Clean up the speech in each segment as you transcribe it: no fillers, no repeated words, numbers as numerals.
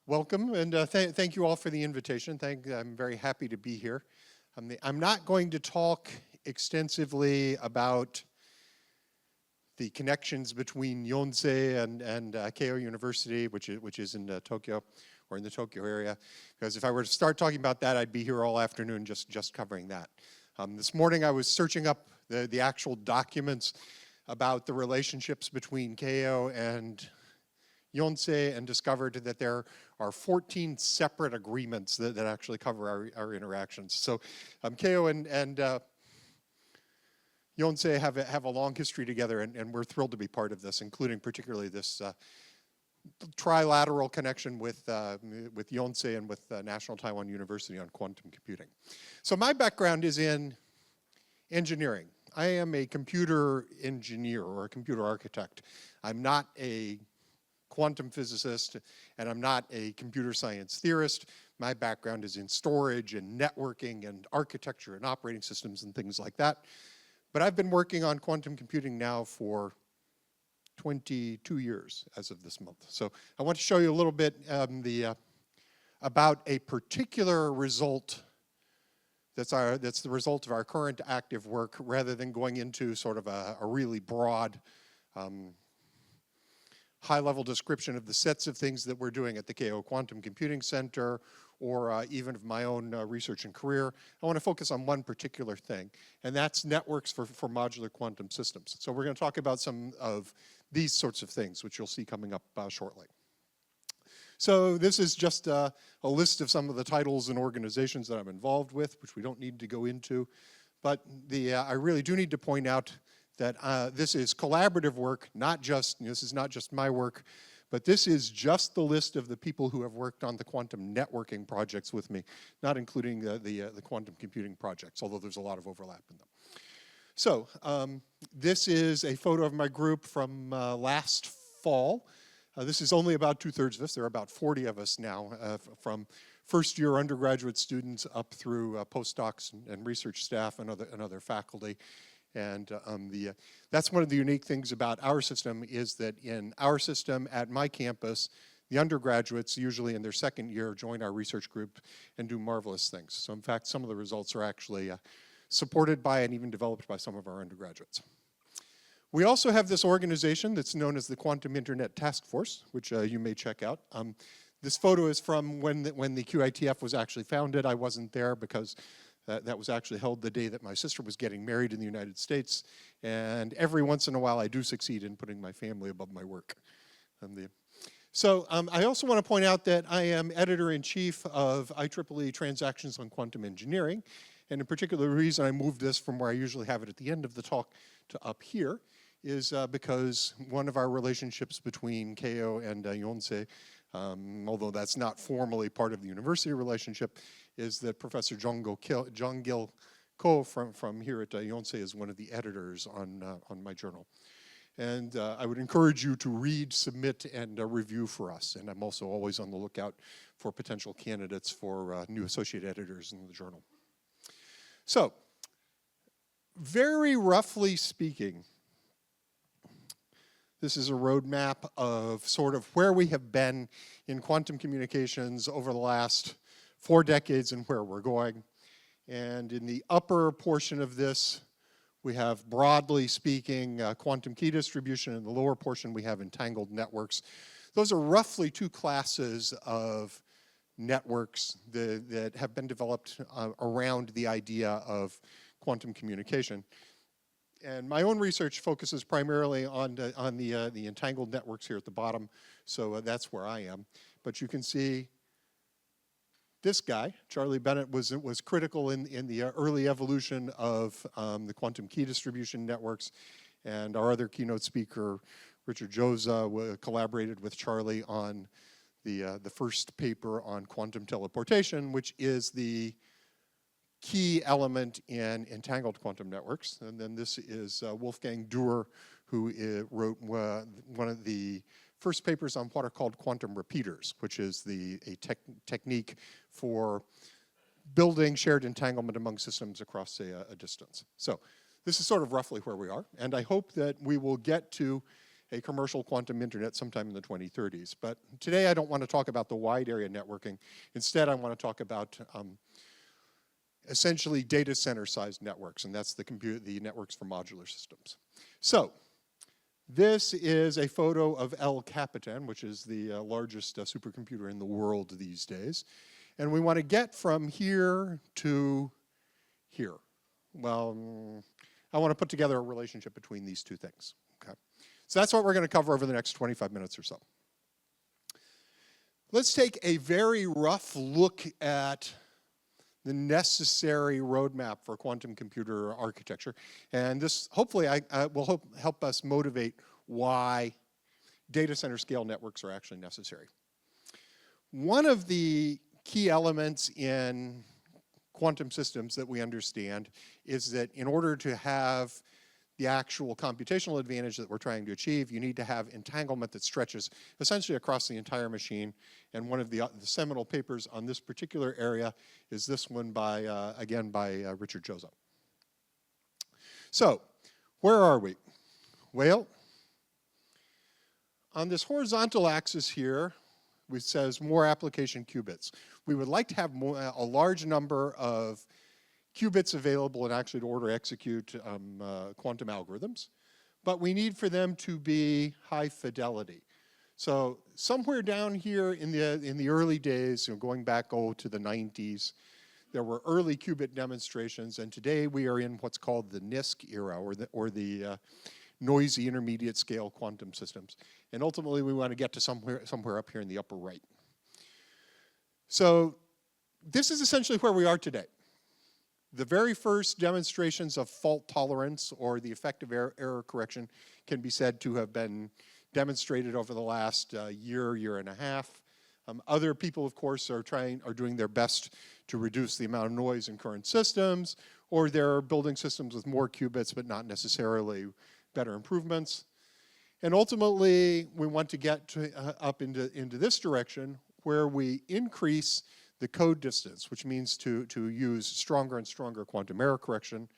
Welcome, and thank you all for the invitation. I'm very happy to be here. I'm not going to talk extensively about the connections between Yonsei and Keio University, which is in Tokyo, or in the Tokyo area, because if I were to start talking about that, I'd be here all afternoon just covering that. This morning I was searching up the actual documents about the relationships between Keio and Yonsei and discovered that there are 14 separate agreements that actually cover our interactions. So Keio and Yonsei have a long history together, and we're thrilled to be part of this, including particularly this trilateral connection with Yonsei and with National Taiwan University on quantum computing. So my background is in engineering. I am a computer engineer or a computer architect. I'm not a quantum physicist, and I'm not a computer science theorist. My background is in storage and networking and architecture and operating systems and things like that. But I've been working on quantum computing now for 22 years as of this month. So I want to show you a little bit about a particular result that's the result of our current active work, rather than going into sort of a really broad high-level description of the sets of things that we're doing at the Keio Quantum Computing Center, or even of my own research and career. I want to focus on one particular thing, and that's networks for modular quantum systems. So we're going to talk about some of these sorts of things, which you'll see coming up shortly. So this is just a list of some of the titles and organizations that I'm involved with, which we don't need to go into. But I really do need to point out that this is collaborative work, this is not just my work, but this is just the list of the people who have worked on the quantum networking projects with me, not including the quantum computing projects, although there's a lot of overlap in them. So this is a photo of my group from last fall. This is only about 2/3 of us. There are about 40 of us now, from first-year undergraduate students up through postdocs and research staff and other faculty. And that's one of the unique things about our system, is that in our system at my campus, the undergraduates, usually in their second year, join our research group and do marvelous things. So in fact, some of the results are actually supported by and even developed by some of our undergraduates. We also have this organization that's known as the Quantum Internet Task Force, which you may check out. This photo is from when the QITF was actually founded. I wasn't there because that was actually held the day that my sister was getting married in the United States. And every once in a while, I do succeed in putting my family above my work. I also want to point out that I am editor-in-chief of IEEE Transactions on Quantum Engineering. And in particular, the reason I moved this from where I usually have it at the end of the talk to up here is because one of our relationships between Keio and Yonsei, although that's not formally part of the university relationship, is that Professor John-Gil Ko from here at Yonsei is one of the editors on my journal. And I would encourage you to read, submit, and review for us. And I'm also always on the lookout for potential candidates for new associate editors in the journal. So, very roughly speaking, this is a roadmap of sort of where we have been in quantum communications over the last 4 decades and where we're going. And in the upper portion of this, we have, broadly speaking, quantum key distribution. In the lower portion, we have entangled networks. Those are roughly 2 classes of networks that have been developed around the idea of quantum communication. And my own research focuses primarily on the entangled networks here at the bottom, so that's where I am. But you can see this guy, Charlie Bennett, was critical in the early evolution of the quantum key distribution networks, and our other keynote speaker, Richard Joza, collaborated with Charlie on the first paper on quantum teleportation, which is the key element in entangled quantum networks. And then this is Wolfgang Duhr, who wrote one of the first papers on what are called quantum repeaters, which is a technique for building shared entanglement among systems across a distance. So this is sort of roughly where we are, and I hope that we will get to a commercial quantum internet sometime in the 2030s. But today I don't want to talk about the wide area networking. Instead, I want to talk about essentially data center sized networks, and that's the networks for modular systems. So this is a photo of El Capitan, which is the largest supercomputer in the world these days. And we want to get from here to here. Well, I want to put together a relationship between these two things. Okay? So that's what we're going to cover over the next 25 minutes or so. Let's take a very rough look at the necessary roadmap for quantum computer architecture. And this, hopefully, will help us motivate why data center scale networks are actually necessary. One of the key elements in quantum systems that we understand is that in order to have the actual computational advantage that we're trying to achieve, you need to have entanglement that stretches essentially across the entire machine. And one of the seminal papers on this particular area is this one by, again, by Richard Jozsa. So, where are we? Well, on this horizontal axis here, which says more application qubits. We would like to have a large number of qubits available and actually to order execute quantum algorithms, but we need for them to be high fidelity. So somewhere down here in the early days, going back to the 90s, there were early qubit demonstrations, and today we are in what's called the NISQ era, or the noisy intermediate scale quantum systems. And ultimately we want to get to somewhere up here in the upper right. So this is essentially where we are today. The very first demonstrations of fault tolerance or the effective error correction can be said to have been demonstrated over the last year and a half. Other people, of course, are doing their best to reduce the amount of noise in current systems, or they're building systems with more qubits but not necessarily better improvements. And ultimately, we want to get up into this direction where we increase the code distance, which means to use stronger and stronger quantum error correction.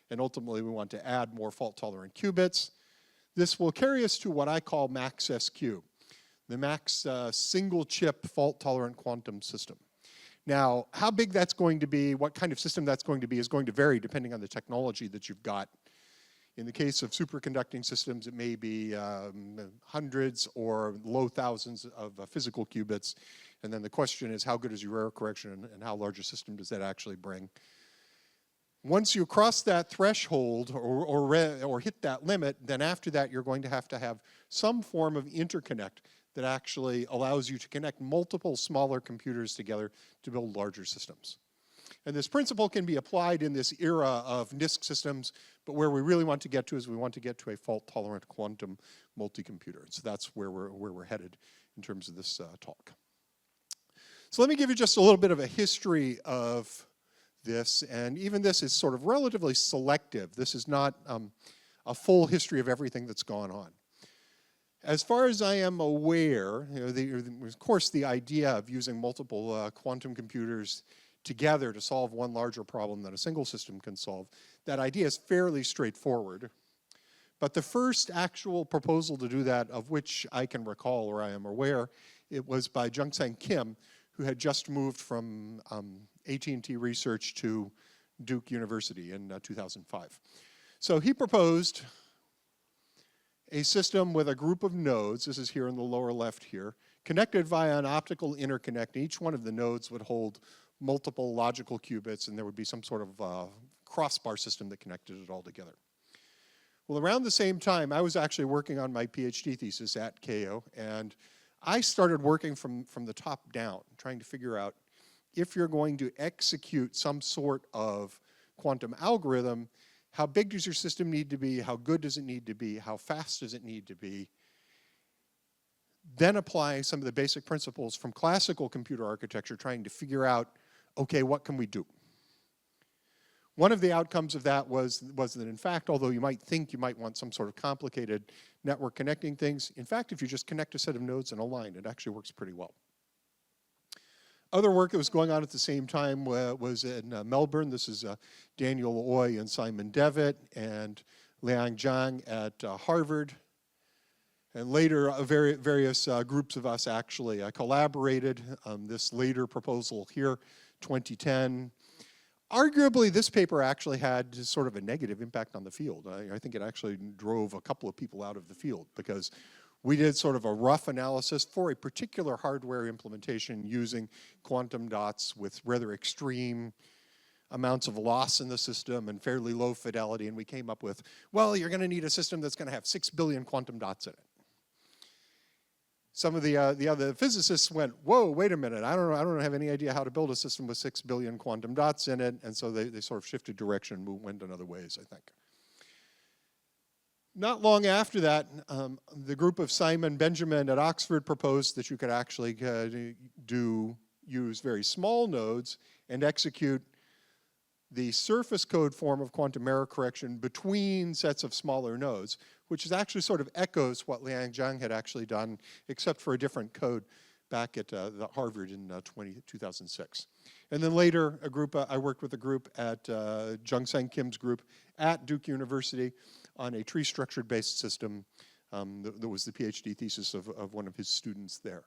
And ultimately, we want to add more fault-tolerant qubits. This will carry us to what I call max SQ, the max single-chip fault-tolerant quantum system. Now, how big that's going to be, what kind of system that's going to be, is going to vary depending on the technology that you've got. In the case of superconducting systems, it may be hundreds or low thousands of physical qubits. And then the question is, how good is your error correction and how large a system does that actually bring? Once you cross that threshold or hit that limit, then after that you're going to have some form of interconnect that actually allows you to connect multiple smaller computers together to build larger systems. And this principle can be applied in this era of NISQ systems, but where we really want to get to is we want to get to a fault-tolerant quantum multicomputer. So that's where we're headed in terms of this talk. So let me give you just a little bit of a history of this, and even this is sort of relatively selective. This is not a full history of everything that's gone on. As far as I am aware, of course the idea of using multiple quantum computers together to solve one larger problem that a single system can solve, that idea is fairly straightforward. But the first actual proposal to do that, of which I can recall or I am aware, it was by Jungsang Kim, who had just moved from AT&T Research to Duke University in 2005. So he proposed a system with a group of nodes, this is here in the lower left here, connected via an optical interconnect. Each one of the nodes would hold multiple logical qubits, and there would be some sort of crossbar system that connected it all together. Well, around the same time, I was actually working on my PhD thesis at Keio, and I started working from the top down, trying to figure out if you're going to execute some sort of quantum algorithm, how big does your system need to be, how good does it need to be, how fast does it need to be, then applying some of the basic principles from classical computer architecture, trying to figure out, okay, what can we do? One of the outcomes of that was that in fact, although you might think you might want some sort of complicated network connecting things, in fact, if you just connect a set of nodes in a line, it actually works pretty well. Other work that was going on at the same time was in Melbourne. This is Daniel Oy and Simon Devitt and Liang Zhang at Harvard. And later, various groups of us actually collaborated. This later proposal here, 2010. Arguably, this paper actually had sort of a negative impact on the field. I think it actually drove a couple of people out of the field because we did sort of a rough analysis for a particular hardware implementation using quantum dots with rather extreme amounts of loss in the system and fairly low fidelity, and we came up with, well, you're going to need a system that's going to have 6 billion quantum dots in it. Some of the other physicists went, whoa, wait a minute, I don't have any idea how to build a system with 6 billion quantum dots in it, and so they sort of shifted direction and went in other ways, I think. Not long after that, the group of Simon Benjamin at Oxford proposed that you could actually use very small nodes and execute the surface code form of quantum error correction between sets of smaller nodes, which is actually sort of echoes what Liang Zhang had actually done, except for a different code back at Harvard in 2006. And then later, I worked with a group at Jungsang Kim's group at Duke University on a tree-structured based system that was the PhD thesis of one of his students there.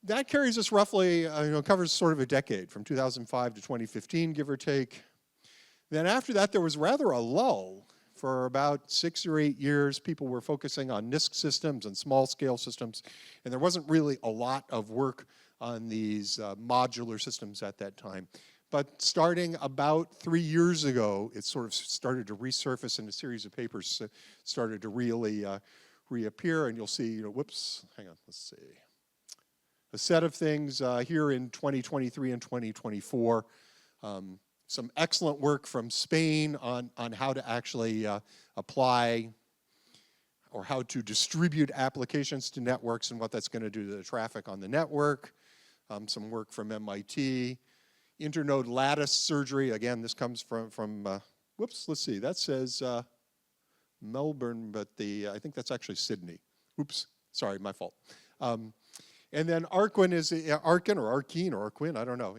That carries us roughly, covers sort of a decade, from 2005 to 2015, give or take. Then after that, there was rather a lull. For about 6 or 8 years, people were focusing on NISQ systems and small-scale systems, and there wasn't really a lot of work on these modular systems at that time. But starting about 3 years ago, it sort of started to resurface, and a series of papers started to really reappear, and you'll see, whoops, hang on, let's see. A set of things here in 2023 and 2024. Some excellent work from Spain on how to actually apply or how to distribute applications to networks and what that's going to do to the traffic on the network. Some work from MIT. Internode lattice surgery. Again, this comes from whoops, let's see, that says Melbourne, but I think that's actually Sydney. Oops, sorry, my fault. And then Arquin is, Arkin or Arkeen or Arquin, I don't know.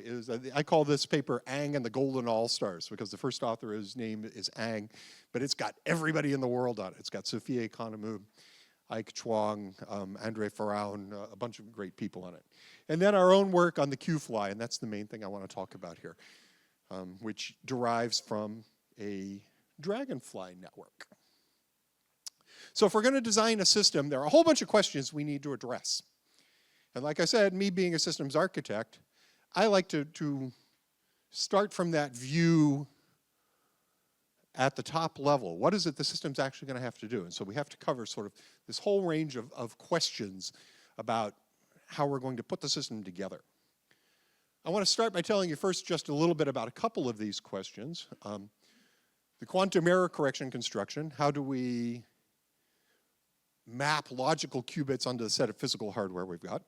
I call this paper Ang and the Golden All-Stars because the first author, his name is Ang, but it's got everybody in the world on it. It's got Sophia Economou, Ike Chuang, Andre Faraon, a bunch of great people on it. And then our own work on the Q-Fly, and that's the main thing I want to talk about here, which derives from a Dragonfly network. So if we're going to design a system, there are a whole bunch of questions we need to address. And like I said, me being a systems architect, I like to start from that view at the top level. What is it the system's actually going to have to do? And so we have to cover sort of this whole range of questions about how we're going to put the system together. I want to start by telling you first just a little bit about a couple of these questions. The quantum error correction construction, how do we map logical qubits onto the set of physical hardware we've got,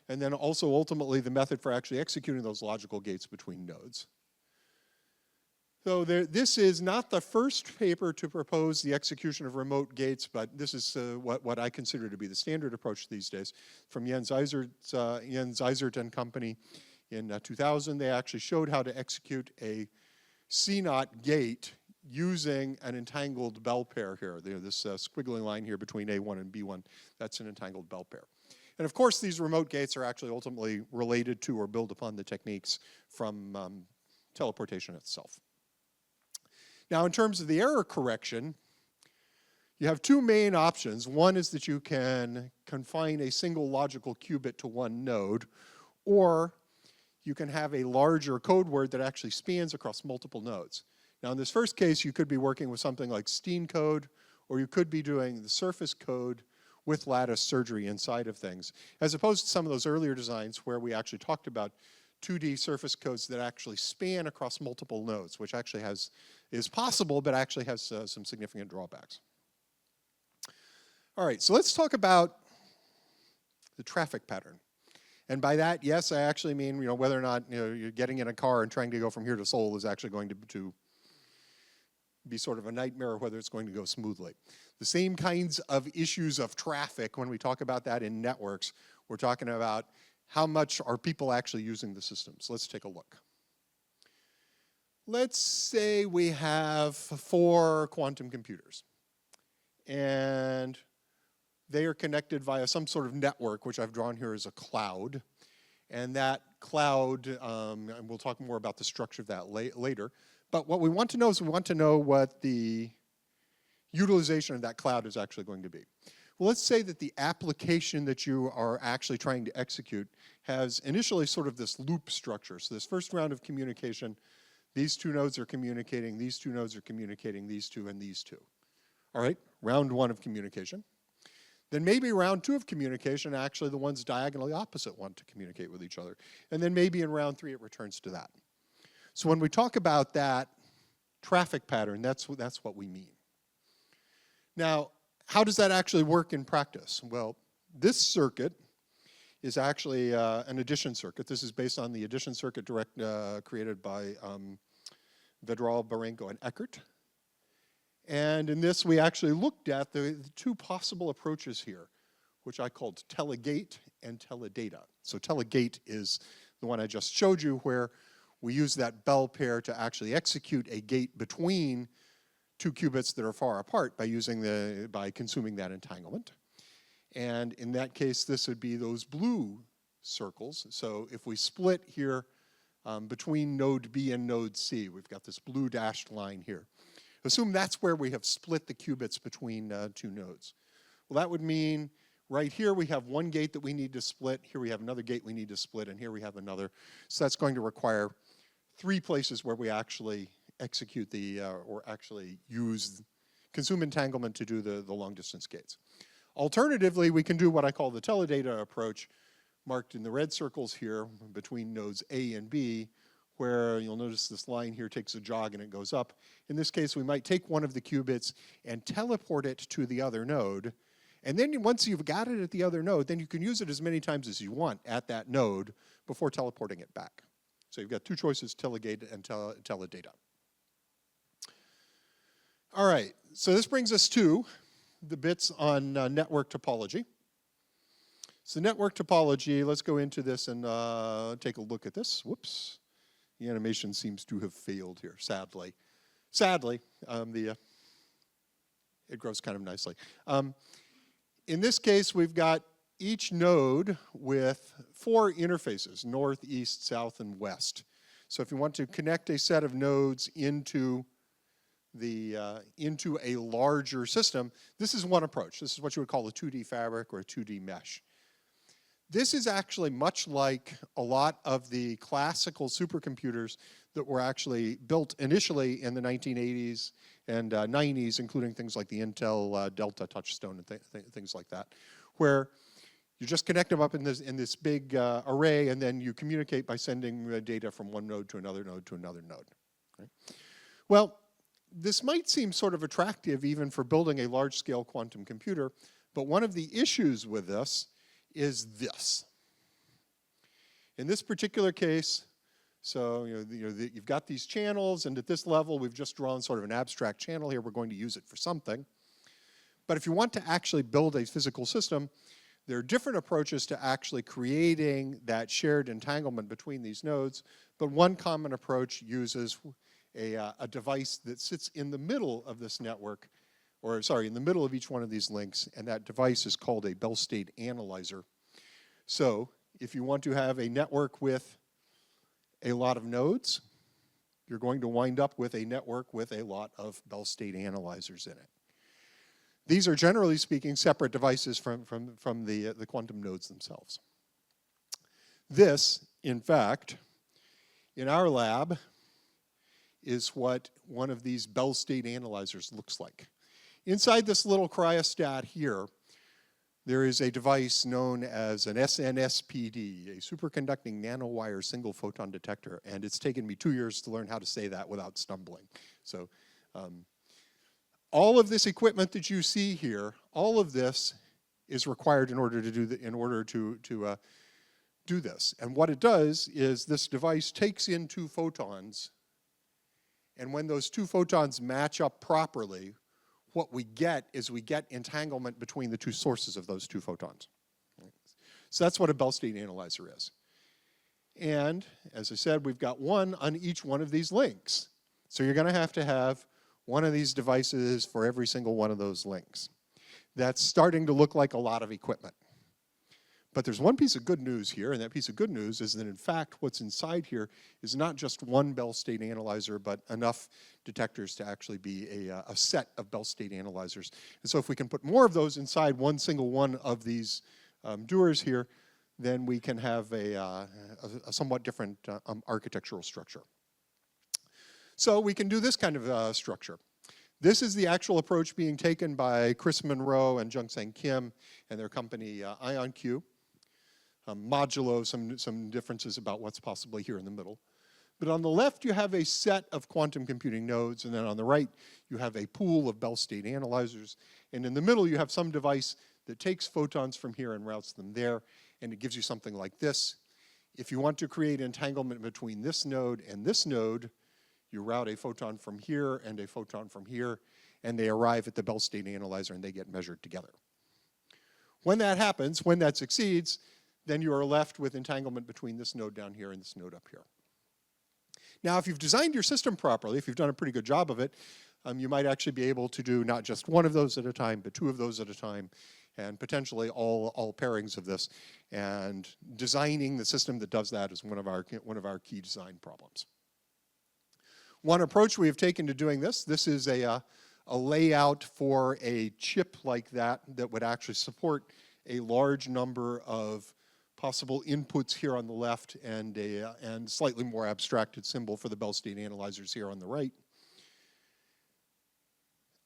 and then also ultimately the method for actually executing those logical gates between nodes. So this is not the first paper to propose the execution of remote gates, but this is what I consider to be the standard approach these days. From Jens Eisert and company in 2000, they actually showed how to execute a C0 gate using an entangled bell pair here. This squiggly line here between A1 and B1, that's an entangled bell pair. And of course, these remote gates are actually ultimately related to or build upon the techniques from teleportation itself. Now, in terms of the error correction, you have two main options. One is that you can confine a single logical qubit to one node, or you can have a larger code word that actually spans across multiple nodes. Now, in this first case, you could be working with something like Steen code, or you could be doing the surface code with lattice surgery inside of things, as opposed to some of those earlier designs where we actually talked about 2D surface codes that actually span across multiple nodes, which actually is possible, but actually has some significant drawbacks. All right, so let's talk about the traffic pattern. And by that, yes, I actually mean whether or not you're getting in a car and trying to go from here to Seoul is actually going to be sort of a nightmare, or whether it's going to go smoothly. The same kinds of issues of traffic, when we talk about that in networks, we're talking about how much are people actually using the system. So let's take a look. Let's say we have 4 quantum computers. And They are connected via some sort of network, which I've drawn here as a cloud. And that cloud, and we'll talk more about the structure of that later. But what we want to know is we want to know what the utilization of that cloud is actually going to be. Well, let's say that the application that you are actually trying to execute has initially sort of this loop structure. So this first round of communication, these two nodes are communicating, these two nodes are communicating, these two and these two. All right, round one of communication. Then maybe round two of communication, actually the ones diagonally opposite want to communicate with each other. And then maybe in round three it returns to that. So when we talk about that traffic pattern, that's what we mean. Now, how does that actually work in practice? Well, this circuit is actually an addition circuit. This is based on the addition circuit created by Vedral, Barenko, and Eckert. And in this, we actually looked at the two possible approaches here, which I called telegate and teledata. So telegate is the one I just showed you, where we use that bell pair to actually execute a gate between two qubits that are far apart by consuming that entanglement. And in that case, this would be those blue circles. So if we split here between node B and node C, we've got this blue dashed line here. Assume that's where we have split the qubits between two nodes. Well, that would mean right here we have one gate that we need to split, here we have another gate we need to split, and here we have another. So that's going to require three places where we actually execute or actually consume entanglement to do the long distance gates. Alternatively, we can do what I call the teledata approach, marked in the red circles here between nodes A and B, where you'll notice this line here takes a jog and it goes up. In this case, we might take one of the qubits and teleport it to the other node. And then once you've got it at the other node, then you can use it as many times as you want at that node before teleporting it back. So you've got two choices, telegate and teledata. All right, so this brings us to the bits on network topology. So network topology, let's go into this and take a look at this. Whoops. The animation seems to have failed here, sadly. Sadly, it grows kind of nicely. In this case, we've got each node with 4 interfaces, north, east, south, and west. So if you want to connect a set of nodes into a larger system, this is one approach. This is what you would call a 2D fabric or a 2D mesh. This is actually much like a lot of the classical supercomputers that were actually built initially in the 1980s and 90s, including things like the Intel Delta Touchstone and things like that, where you just connect them up in this big array, and then you communicate by sending data from one node to another node to another node. Right? Well, this might seem sort of attractive even for building a large-scale quantum computer, but one of the issues with this is this. In this particular case, so you've got these channels, and at this level we've just drawn sort of an abstract channel here. We're going to use it for something. But if you want to actually build a physical system, there are different approaches to actually creating that shared entanglement between these nodes, but one common approach uses a device that sits in the middle of this network, or sorry, in the middle of each one of these links, and that device is called a Bell state analyzer. So if you want to have a network with a lot of nodes, you're going to wind up with a network with a lot of Bell state analyzers in it. These are, generally speaking, separate devices from the quantum nodes themselves. This, in fact, in our lab, is what one of these Bell state analyzers looks like. Inside this little cryostat here, there is a device known as an SNSPD, a superconducting nanowire single photon detector, and it's taken me 2 years to learn how to say that without stumbling. So all of this equipment that you see here, all of this is required in order to do this. And what it does is this device takes in 2 photons, and when those 2 photons match up properly, what we get is we get entanglement between the 2 sources of those 2 photons. So that's what a Bell state analyzer is. And as I said, we've got one on each one of these links. So you're going to have one of these devices for every single one of those links. that's starting to look like a lot of equipment. But there's one piece of good news here, and that piece of good news is that in fact what's inside here is not just one Bell state analyzer, but enough detectors to actually be a set of Bell state analyzers. And so if we can put more of those inside one single one of these doers here, then we can have a somewhat different architectural structure. So we can do this kind of structure. This is the actual approach being taken by Chris Monroe and Jungsang Kim and their company IonQ. Modulo some differences about what's possibly here in the middle. But on the left, you have a set of quantum computing nodes, and then on the right, you have a pool of Bell state analyzers. And in the middle, you have some device that takes photons from here and routes them there, and it gives you something like this. If you want to create entanglement between this node and this node, you route a photon from here and a photon from here, and they arrive at the Bell state analyzer and they get measured together. When that happens, when that succeeds, then you are left with entanglement between this node down here and this node up here. Now, if you've designed your system properly, if you've done a pretty good job of it, you might actually be able to do not just one of those at a time, but two of those at a time, and potentially all pairings of this. And designing the system that does that is one of our key design problems. One approach we have taken to doing this is a layout for a chip like that would actually support a large number of possible inputs here on the left and slightly more abstracted symbol for the Bell state analyzers here on the right.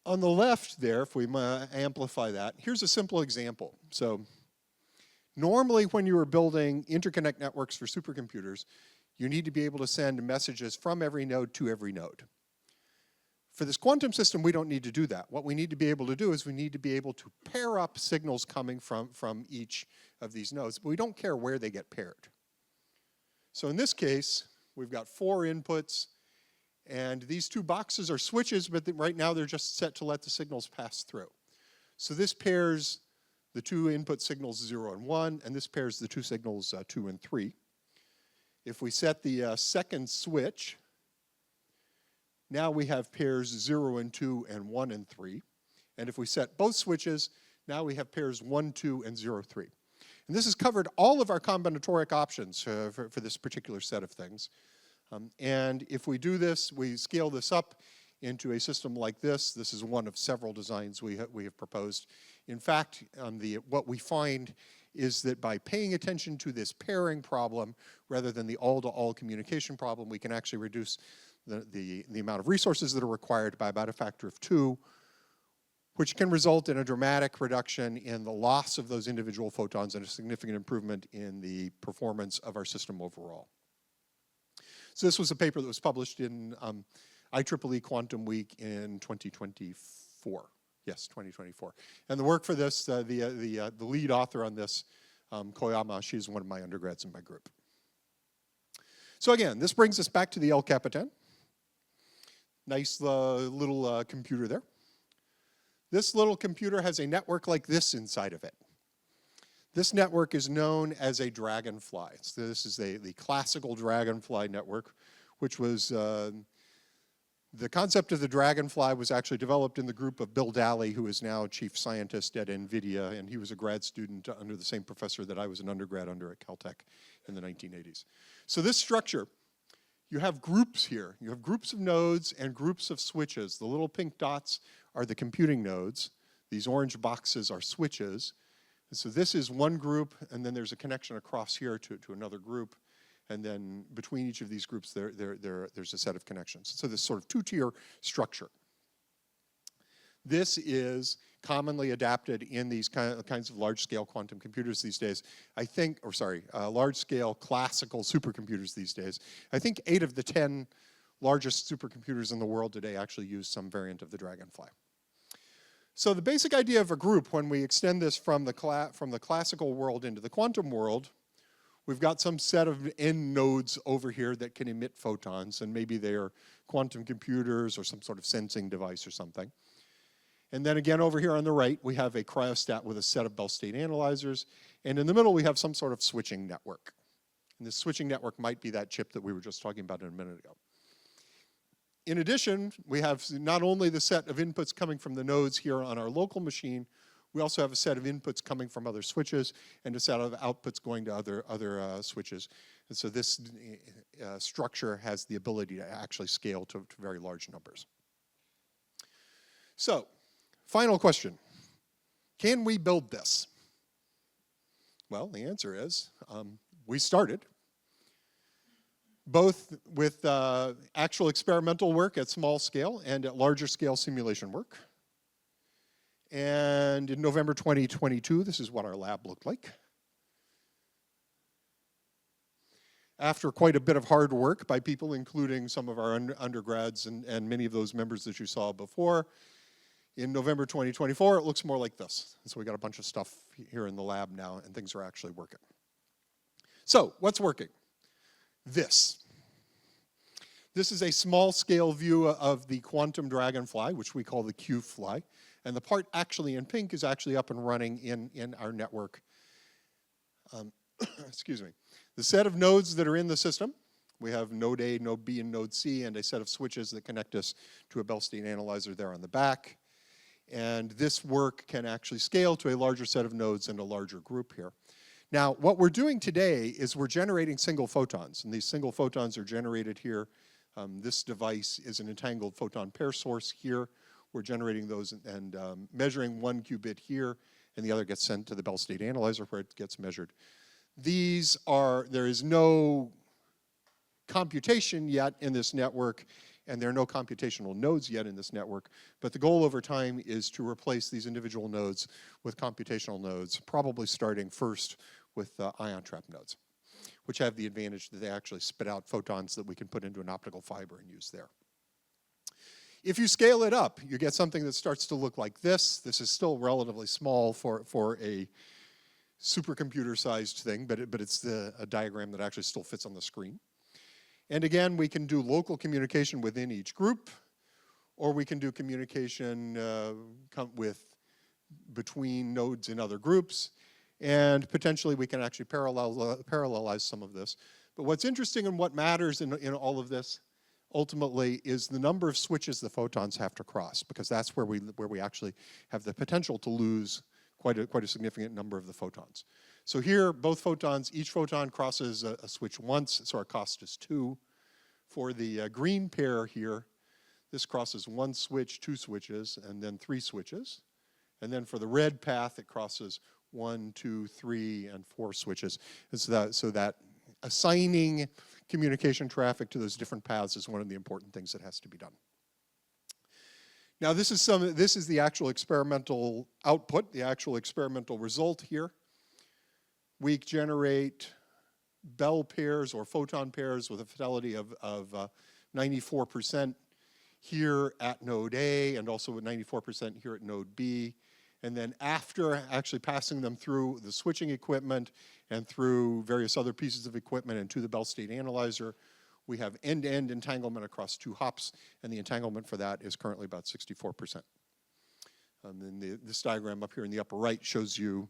On the left there, if we amplify that, here's a simple example. So normally when you are building interconnect networks for supercomputers, you need to be able to send messages from every node to every node. For this quantum system, we don't need to do that. What we need to be able to do is we need to be able to pair up signals coming from each of these nodes, but we don't care where they get paired. So in this case, we've got 4 inputs, and these 2 boxes are switches, but right now they're just set to let the signals pass through. So this pairs the 2 input signals 0 and 1, and this pairs the 2 signals 2 and 3. If we set the second switch, now we have pairs 0 and 2 and 1 and 3. And if we set both switches, now we have pairs 1, 2, and 0, 3. And this has covered all of our combinatoric options for this particular set of things. And if we do this, we scale this up into a system like this. This is one of several designs we have proposed. In fact, what we find is that by paying attention to this pairing problem rather than the all-to-all communication problem, we can actually reduce the amount of resources that are required by about a factor of 2, which can result in a dramatic reduction in the loss of those individual photons and a significant improvement in the performance of our system overall. So this was a paper that was published in IEEE Quantum Week in 2024. Yes, 2024. And the work for this, the lead author on this, Koyama, she's one of my undergrads in my group. So again, this brings us back to the El Capitan. Nice little computer there. This little computer has a network like this inside of it. This network is known as a dragonfly. So this is the classical dragonfly network, which was, the concept of the dragonfly was actually developed in the group of Bill Daly, who is now chief scientist at NVIDIA, and he was a grad student under the same professor that I was an undergrad under at Caltech in the 1980s. So this structure, you have groups here. You have groups of nodes and groups of switches. The little pink dots are the computing nodes. These orange boxes are switches. And so this is one group, and then there's a connection across here to another group. And then between each of these groups, there's a set of connections. So this sort of 2-tier structure. This is commonly adapted in these kinds of large-scale quantum computers these days. I think, large-scale classical supercomputers these days. I think 8 of the 10 largest supercomputers in the world today actually use some variant of the Dragonfly. So the basic idea of a group, when we extend this from the classical world into the quantum world, we've got some set of N nodes over here that can emit photons, and maybe they are quantum computers or some sort of sensing device or something. And then again over here on the right, we have a cryostat with a set of Bell state analyzers, and in the middle we have some sort of switching network. And this switching network might be that chip that we were just talking about a minute ago. In addition, we have not only the set of inputs coming from the nodes here on our local machine, We also have a set of inputs coming from other switches and a set of outputs going to other switches. And so this structure has the ability to actually scale to very large numbers. So, final question. Can we build this? Well, the answer is we started, both with actual experimental work at small scale and at larger scale simulation work. And in November 2022, this is what our lab looked like. After quite a bit of hard work by people, including some of our undergrads and many of those members that you saw before, in November 2024, it looks more like this. And so we got a bunch of stuff here in the lab now, and things are actually working. So, what's working? This. This is a small-scale view of the quantum dragonfly, which we call the Q-fly. And the part actually in pink is actually up and running in our network. Excuse me. The set of nodes that are in the system, we have node A, node B, and node C, and a set of switches that connect us to a Bell state analyzer there on the back. And this work can actually scale to a larger set of nodes and a larger group here. Now, what we're doing today is we're generating single photons, and these single photons are generated here. This device is an entangled photon pair source here. We're generating those and measuring one qubit here, and the other gets sent to the Bell state analyzer where it gets measured. There is no computation yet in this network, and there are no computational nodes yet in this network, but the goal over time is to replace these individual nodes with computational nodes, probably starting first with ion trap nodes, which have the advantage that they actually spit out photons that we can put into an optical fiber and use there. If you scale it up, you get something that starts to look like this. This is still relatively small for a supercomputer-sized thing, but it's a diagram that actually still fits on the screen. And again, we can do local communication within each group, or we can do communication between nodes in other groups, and potentially we can actually parallelize some of this. But what's interesting and what matters in all of this ultimately is the number of switches the photons have to cross, because that's where we actually have the potential to lose quite a significant number of the photons. So here, both photons, each photon crosses a switch once, so our cost is 2. For the green pair here, this crosses 1 switch, 2 switches, and then 3 switches. And then for the red path, it crosses 1, 2, 3, and 4 switches. And so that assigning communication traffic to those different paths is one of the important things that has to be done. Now this is the actual experimental output, the actual experimental result here. We generate Bell pairs or photon pairs with a fidelity of 94% here at node A, and also with 94% here at node B. And then after actually passing them through the switching equipment and through various other pieces of equipment and to the Bell state analyzer, we have end-to-end entanglement across 2 hops, and the entanglement for that is currently about 64%. And this diagram up here in the upper right shows you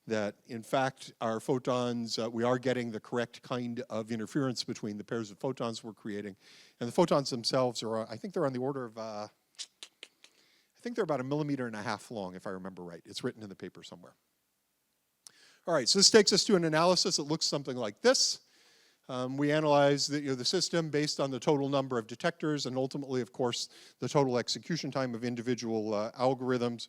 that, in fact, our photons, we are getting the correct kind of interference between the pairs of photons we're creating. And the photons themselves are, I think they're on the order of, I think they're about 1.5 millimeters long, if I remember right. It's written in the paper somewhere. All right, so this takes us to an analysis that looks something like this. We analyze the system based on the total number of detectors and ultimately, of course, the total execution time of individual algorithms,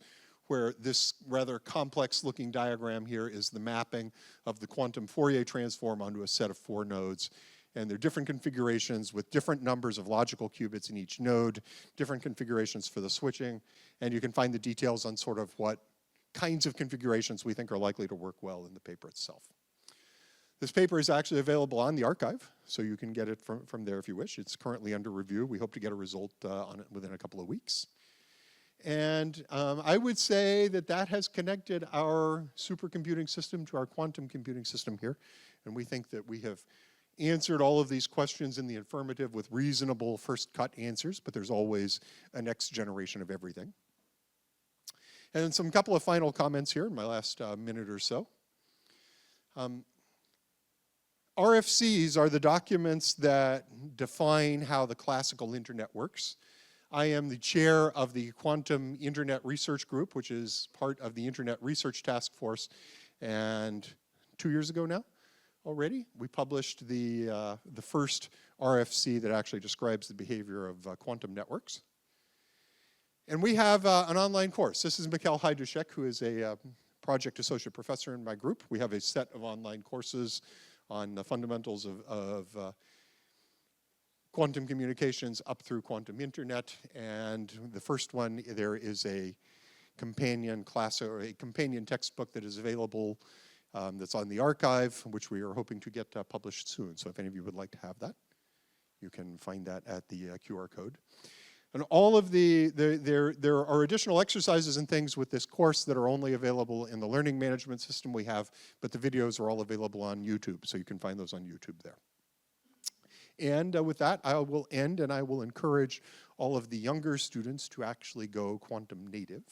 where this rather complex-looking diagram here is the mapping of the quantum Fourier transform onto a set of 4 nodes. And there are different configurations with different numbers of logical qubits in each node, different configurations for the switching, and you can find the details on sort of what kinds of configurations we think are likely to work well in the paper itself. This paper is actually available on the archive, so you can get it from there if you wish. It's currently under review. We hope to get a result on it within a couple of weeks. And I would say that has connected our supercomputing system to our quantum computing system here. And we think that we have answered all of these questions in the affirmative with reasonable first cut answers, but there's always a next generation of everything. And then some couple of final comments here in my last minute or so. RFCs are the documents that define how the classical internet works. I am the chair of the Quantum Internet Research Group, which is part of the Internet Research Task Force. And 2 years ago now, already, we published the first RFC that actually describes the behavior of quantum networks. And we have an online course. This is Mikhail Hajdushek, who is a project associate professor in my group. We have a set of online courses on the fundamentals of quantum communications up through quantum internet. And the first one, there is a companion class or a companion textbook that is available that's on the archive, which we are hoping to get published soon. So if any of you would like to have that, you can find that at the QR code. And all of there are additional exercises and things with this course that are only available in the learning management system we have, but the videos are all available on YouTube, so you can find those on YouTube there. And with that, I will end, and I will encourage all of the younger students to actually go quantum native.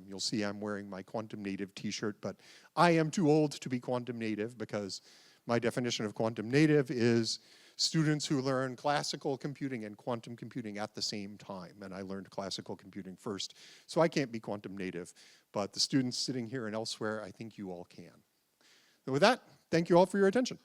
You'll see I'm wearing my quantum native t-shirt, but I am too old to be quantum native because my definition of quantum native is students who learn classical computing and quantum computing at the same time. And I learned classical computing first, so I can't be quantum native. But the students sitting here and elsewhere, I think you all can. And with that, thank you all for your attention.